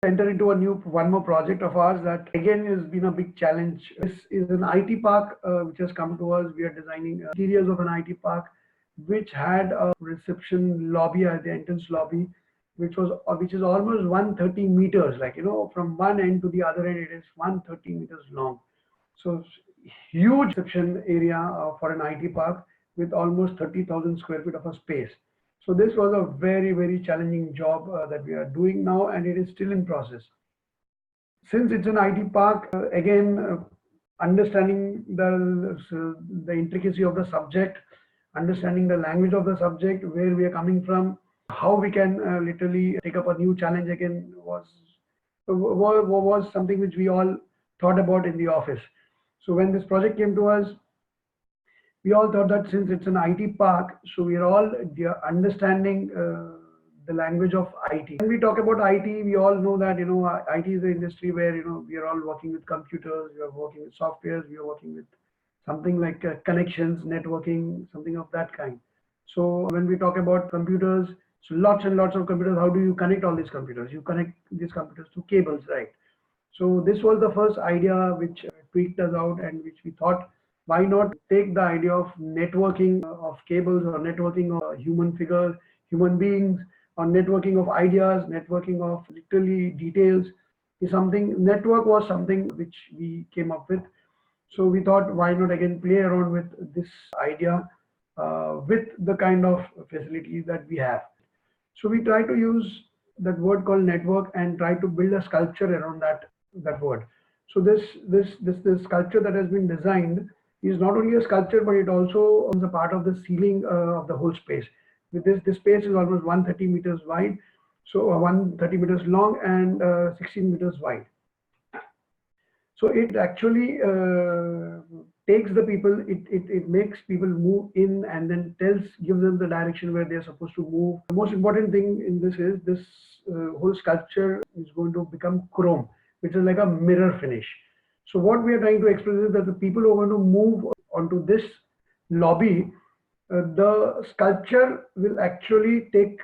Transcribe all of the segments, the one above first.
enter into one more project of ours that again has been a big challenge. This is an IT park which has come to us. We are designing interiors of an IT park which had a reception lobby at the entrance lobby, which is almost 130 meters. Like, from one end to the other end, it is 130 meters long. So huge reception area for an IT park with almost 30,000 square feet of a space. So this was a very, very challenging job that we are doing now, and it is still in process. Since it's an IT park, understanding the intricacy of the subject, understanding the language of the subject, where we are coming from, how we can literally take up a new challenge again was something which we all thought about in the office. So when this project came to us, we all thought that since it's an IT park, so we are all understanding the language of IT. When we talk about IT, we all know that IT is the industry where we are all working with computers, we are working with softwares, we are working with something like connections, networking, something of that kind. So when we talk about computers, so lots and lots of computers. How do you connect all these computers? You connect these computers to cables, right? So this was the first idea which tweaked us out, and which we thought, why not take the idea of networking of cables, or networking of human figures, human beings, or networking of ideas, networking of literally details is something. Network was something which we came up with. So we thought, why not again play around with this idea with the kind of facilities that we have. So we try to use that word called network and try to build a sculpture around that word. So this sculpture that has been designed is not only a sculpture, but it also is a part of the ceiling of the whole space. With this space is almost 130 meters wide, so 130 meters long and 16 meters wide. So it actually takes the people, it makes people move in, and then gives them the direction where they're supposed to move. The most important thing in this is this whole sculpture is going to become chrome, which is like a mirror finish. So what we are trying to express is that the people who are going to move onto this lobby, the sculpture will actually take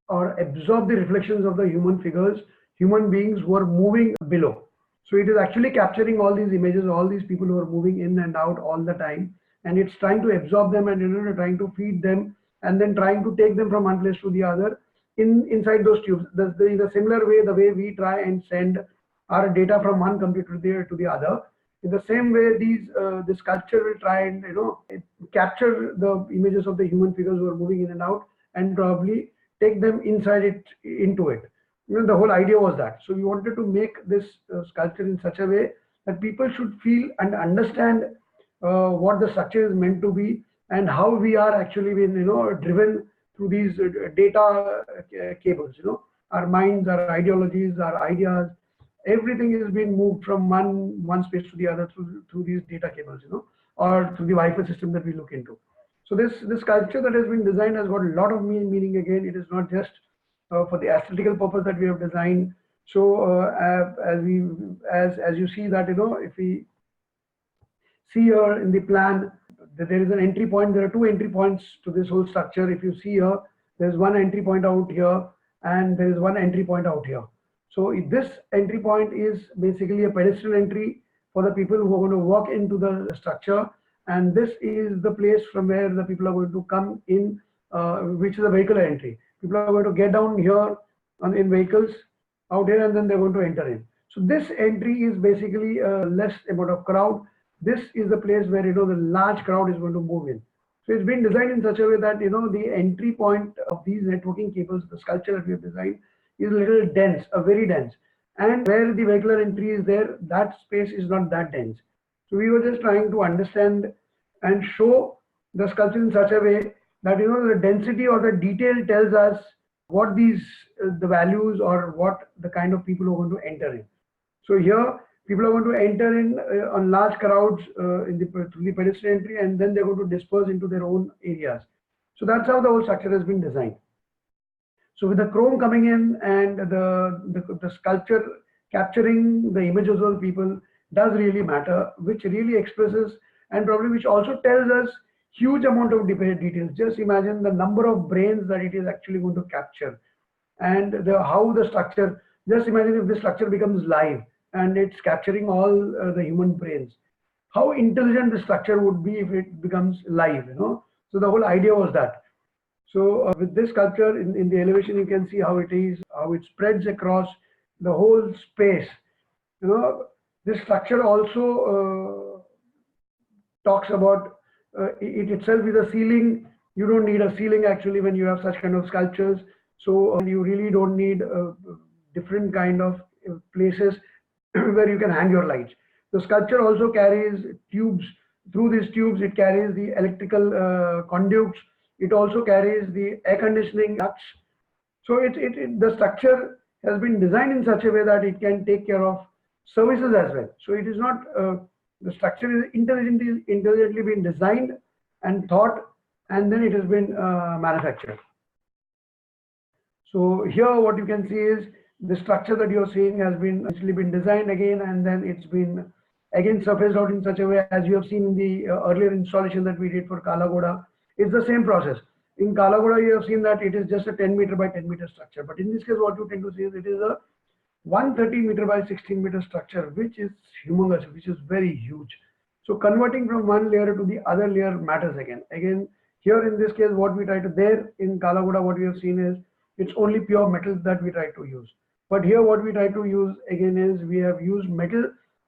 or absorb the reflections of the human figures, human beings who are moving below. So it is actually capturing all these images, all these people who are moving in and out all the time, and it's trying to absorb them and trying to feed them, and then trying to take them from one place to the other inside those tubes. In a similar way, the way we try and send our data from one computer there to the other, in the same way, this sculpture will try and capture the images of the human figures who are moving in and out, and probably take them into it. The whole idea was that. So we wanted to make this sculpture in such a way that people should feel and understand what the structure is meant to be, and how we are actually being driven through these data cables. Our minds, our ideologies, our ideas, everything is being moved from one space to the other through these data cables, or through the Wi-Fi system that we look into. So this sculpture that has been designed has got a lot of meaning. Again, it is not just for the aesthetical purpose that we have designed. So as you see that, if we see here in the plan that there is an entry point, there are two entry points to this whole structure. If you see here, there's one entry point out here, and there is one entry point out here. So this entry point is basically a pedestrian entry for the people who are going to walk into the structure, and this is the place from where the people are going to come in, which is a vehicular entry. People are going to get down here in vehicles out here, and then they're going to enter in. So this entry is basically a less amount of crowd. This is the place where the large crowd is going to move in. So it's been designed in such a way that the entry point of these networking cables, the sculpture that we have designed, is a little dense, very dense. And where the vehicular entry is there, that space is not that dense. So we were just trying to understand and show the sculpture in such a way that the density or the detail tells us what the values, or what the kind of people who are going to enter in. So here people are going to enter in on large crowds through the pedestrian entry, and then they're going to disperse into their own areas. So that's how the whole structure has been designed. So with the chrome coming in, and the sculpture capturing the images of people does really matter, which really expresses, and probably which also tells us huge amount of details. Just imagine the number of brains that it is actually going to capture, and how the structure. Just imagine if this structure becomes live and it's capturing all the human brains. How intelligent the structure would be if it becomes live, you know. So the whole idea was that. So with this sculpture in the elevation, you can see how it is, how it spreads across the whole space. You know, this structure also talks about it itself is a ceiling. You don't need a ceiling actually when you have such kind of sculptures. So you really don't need different kind of places where you can hang your lights. The sculpture also carries tubes. Through these tubes, it carries the electrical conduits. It also carries the air conditioning ducts. So the structure has been designed in such a way that it can take care of services as well. So it is not the structure is intelligently been designed and thought, and then it has been manufactured. So here what you can see is the structure that you're seeing has been actually been designed again, and then it's been again surfaced out in such a way as you have seen in the earlier installation that we did for Kalagoda. It's the same process. In Kalagoda, you have seen that it is just a 10 meter by 10 meter structure. But in this case, what you tend to see is it is a 130 meter by 16 meter structure, which is humongous, which is very huge. So converting from one layer to the other layer matters again. Again, here in this case, what we try to, there in Kalagoda, what we have seen is it's only pure metal that we try to use. But here what we try to use again is we have used metal,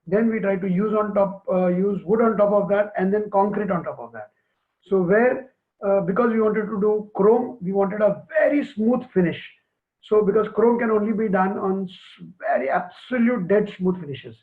then we try to use on top, use wood on top of that, and then concrete on top of that. So where, because we wanted to do chrome, we wanted a very smooth finish. So because chrome can only be done on very absolute dead smooth finishes.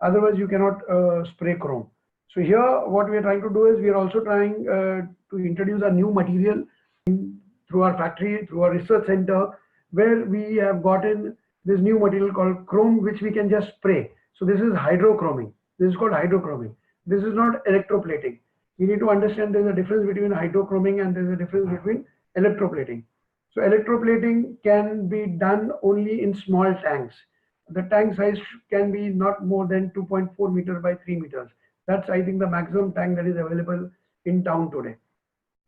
Otherwise you cannot spray chrome. So here what we are trying to do is we are also trying to introduce a new material through our factory, through our research center, where we have gotten this new material called chrome, which we can just spray. So this is hydrochroming. This is called hydrochroming. This is not electroplating. You need to understand there's a difference between hydrochroming and there's a difference between electroplating. So electroplating can be done only in small tanks. The tank size can be not more than 2.4 meters by 3 meters. That's, I think, the maximum tank that is available in town today.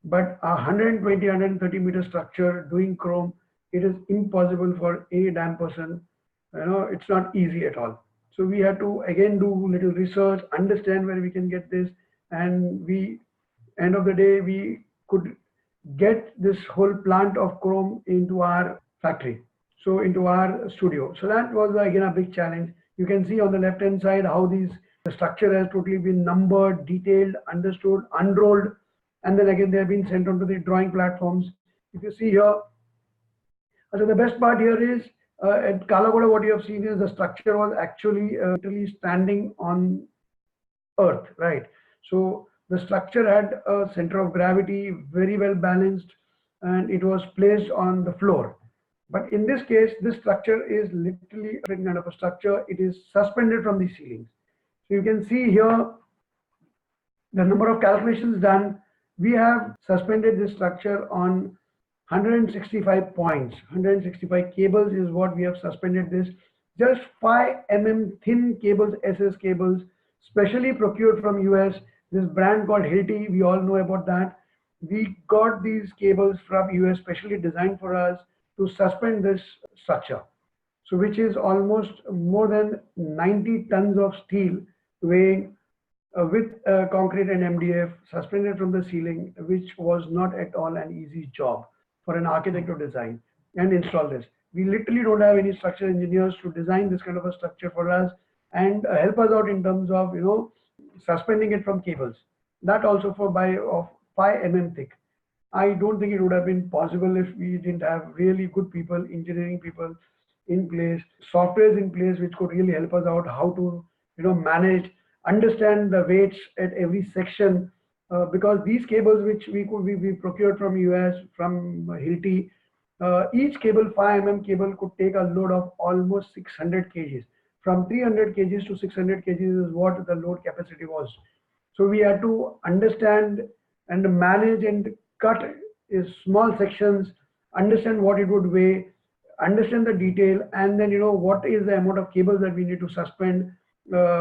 But a 120, 130 meter structure doing chrome, it is impossible for any damn person. You know, it's not easy at all. So we had to again do little research, understand where we can get this, and we, end of the day, we could get this whole plant of chrome into our factory, so into our studio. So that was again a big challenge. You can see on the left hand side how the structure has totally been numbered, detailed, understood, unrolled, and then again they have been sent onto the drawing platforms. If you see here, so the best part here is at Kalagoda, what you have seen is the structure was actually literally standing on earth, right? So the structure had a center of gravity, very well balanced, and it was placed on the floor. But in this case, this structure is literally a different kind of a structure. It is suspended from the ceilings. So you can see here the number of calculations done. We have suspended this structure on 165 points. 165 cables is what we have suspended this. Just 5 mm thin cables, SS cables, specially procured from US. This brand called Hilti, we all know about that. We got these cables from US, specially designed for us to suspend this structure. So which is almost more than 90 tons of steel weighing with concrete and MDF suspended from the ceiling, which was not at all an easy job for an architect to design and install this. We literally don't have any structural engineers to design this kind of a structure for us and help us out in terms of, you know, suspending it from cables. That also for of 5 mm thick. I don't think it would have been possible if we didn't have really good people, engineering people in place, softwares in place which could really help us out how to, you know, manage, understand the weights at every section, because these cables which we procured from US, from Hilti, each cable, 5 mm cable, could take a load of almost 600 kgs. From 300 kgs to 600 kgs is what the load capacity was. So we had to understand and manage and cut small sections, understand what it would weigh, understand the detail, and then, you know, what is the amount of cables that we need to suspend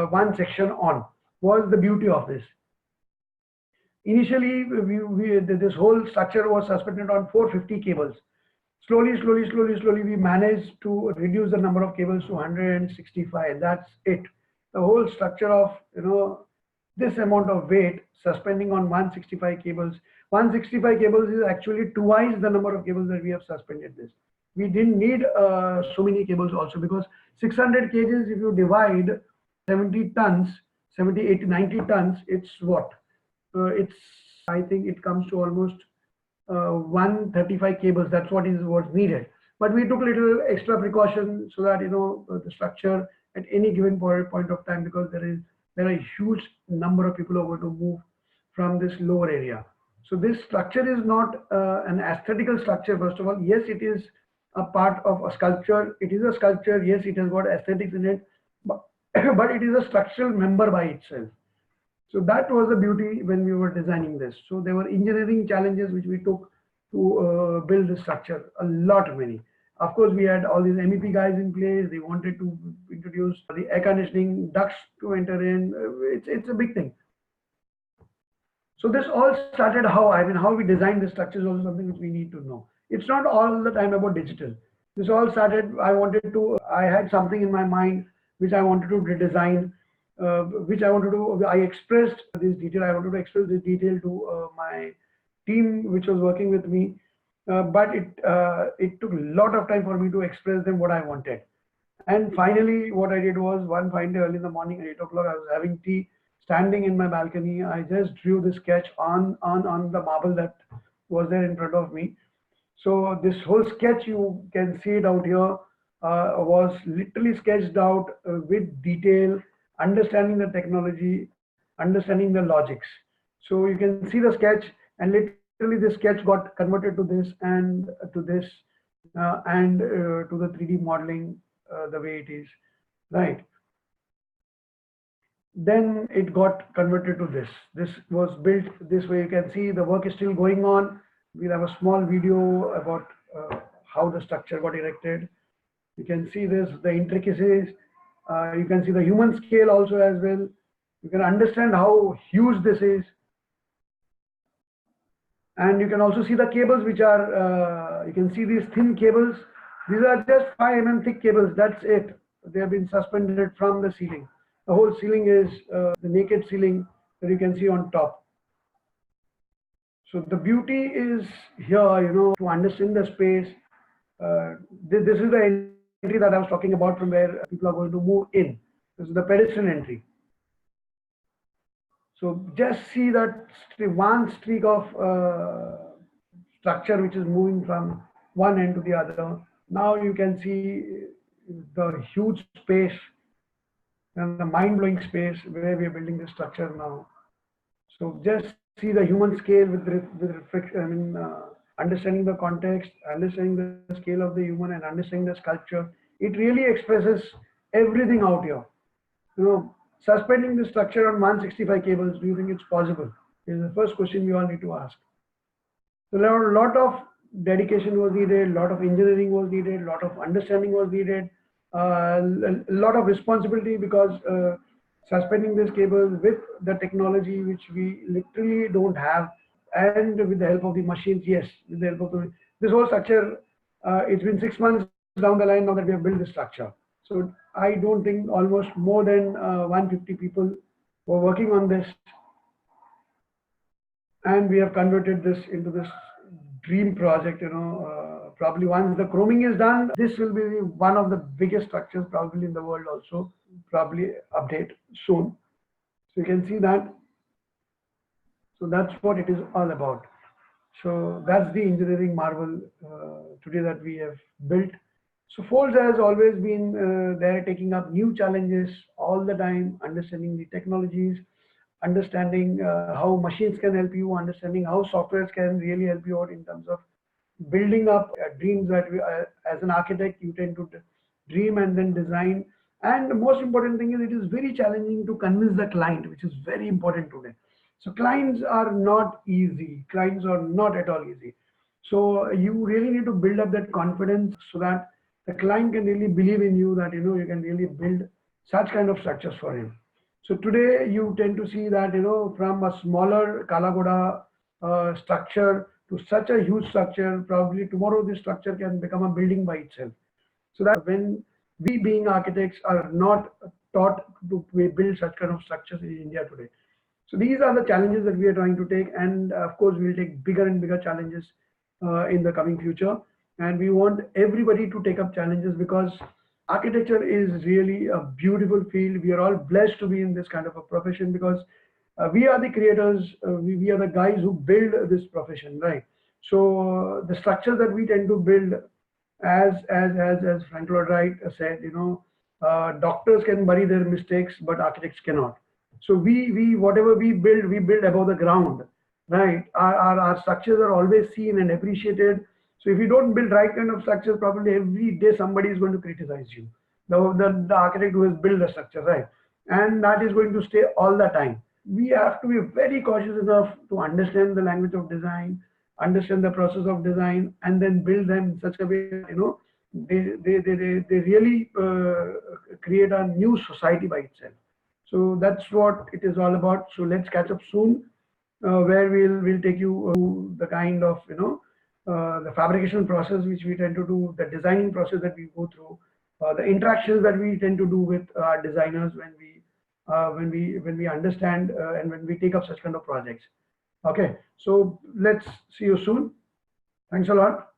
one section on, was the beauty of this. Initially, this whole structure was suspended on 450 cables. slowly, we managed to reduce the number of cables to 165. That's it. The whole structure of, this amount of weight suspending on 165 cables. 165 cables is actually twice the number of cables that we have suspended this. We didn't need so many cables also, because 600 kgs, if you divide 70 tons, 70, 80, 90 tons, it's what? It's, I think it comes to almost 135 cables. That's what's needed. But we took a little extra precaution so that, the structure at any given point of time, because there are a huge number of people who are going to move from this lower area. So this structure is not an aesthetical structure. First of all, yes, it is a part of a sculpture. It is a sculpture. Yes, it has got aesthetics in it, but, but it is a structural member by itself. So that was the beauty when we were designing this. So there were engineering challenges which we took to build the structure, a lot many. Of course, we had all these MEP guys in place. They wanted to introduce the air conditioning ducts to enter in. It's a big thing. So this all started how we designed the structure is also something which we need to know. It's not all the time about digital. This all started, I had something in my mind which I wanted to redesign, I expressed this detail. I wanted to express this detail to my team which was working with me. But it took a lot of time for me to express them what I wanted. And finally, what I did was, one fine day early in the morning at 8 o'clock, I was having tea, standing in my balcony. I just drew the sketch on the marble that was there in front of me. So this whole sketch, you can see it out here, was literally sketched out with detail, understanding the technology, understanding the logics. So you can see the sketch, and literally the sketch got converted to this and to this and to the 3D modeling the way it is, right? Then it got converted to this. This was built this way. You can see the work is still going on. We'll have a small video about how the structure got erected. You can see this, the intricacies. You can see the human scale also as well. You can understand how huge this is. And you can also see the cables which are, you can see these thin cables. These are just 5 mm thick cables, that's it. They have been suspended from the ceiling. The whole ceiling is the naked ceiling that you can see on top. So the beauty is here, to understand the space. This is the entry that I was talking about, from where people are going to move in. This is the pedestrian entry. So just see that one streak of structure which is moving from one end to the other. Now you can see the huge space and the mind-blowing space where we are building this structure now. So just see the human scale with reflection. Understanding the context, understanding the scale of the human, and understanding the sculpture. It really expresses everything out here. Suspending the structure on 165 cables, do you think it's possible? Is the first question we all need to ask. So a lot of dedication was needed, a lot of engineering was needed, a lot of understanding was needed, a lot of responsibility, because suspending these cables with the technology which we literally don't have, and with the help of the machines, yes, with the help of this whole structure, it's been 6 months down the line now that we have built this structure. So I don't think almost more than 150 people were working on this, and we have converted this into this dream project. Probably once the chroming is done, this will be one of the biggest structures probably in the world also, probably update soon. So you can see that. So that's what it is all about. So that's the engineering marvel today that we have built. So Folds has always been there, taking up new challenges all the time, understanding the technologies, understanding how machines can help you, understanding how softwares can really help you out in terms of building up dreams that we, as an architect, you tend to dream and then design. And the most important thing is, it is very challenging to convince the client, which is very important today. So clients are not easy. Clients are not at all easy. So you really need to build up that confidence so that the client can really believe in you, that you can really build such kind of structures for him. So today you tend to see that from a smaller Kalagoda structure to such a huge structure. Probably tomorrow this structure can become a building by itself. So that when we being architects are not taught to build such kind of structures in India today. So these are the challenges that we are trying to take, and of course we'll take bigger and bigger challenges in the coming future. And we want everybody to take up challenges, because architecture is really a beautiful field. We are all blessed to be in this kind of a profession, because we are the creators. We are the guys who build this profession, right? So the structures that we tend to build, as Frank Lloyd Wright said, doctors can bury their mistakes, but architects cannot. So we whatever we build above the ground, right? Our structures are always seen and appreciated. So if you don't build right kind of structures, probably every day somebody is going to criticize you. The architect who has built the structure, right? And that is going to stay all the time. We have to be very cautious enough to understand the language of design, understand the process of design, and then build them in such a way that they really create a new society by itself. So that's what it is all about. So let's catch up soon, where we'll take you to the kind of the fabrication process which we tend to do, the designing process that we go through, the interactions that we tend to do with our designers when we understand and when we take up such kind of projects. Okay, so let's see you soon. Thanks a lot.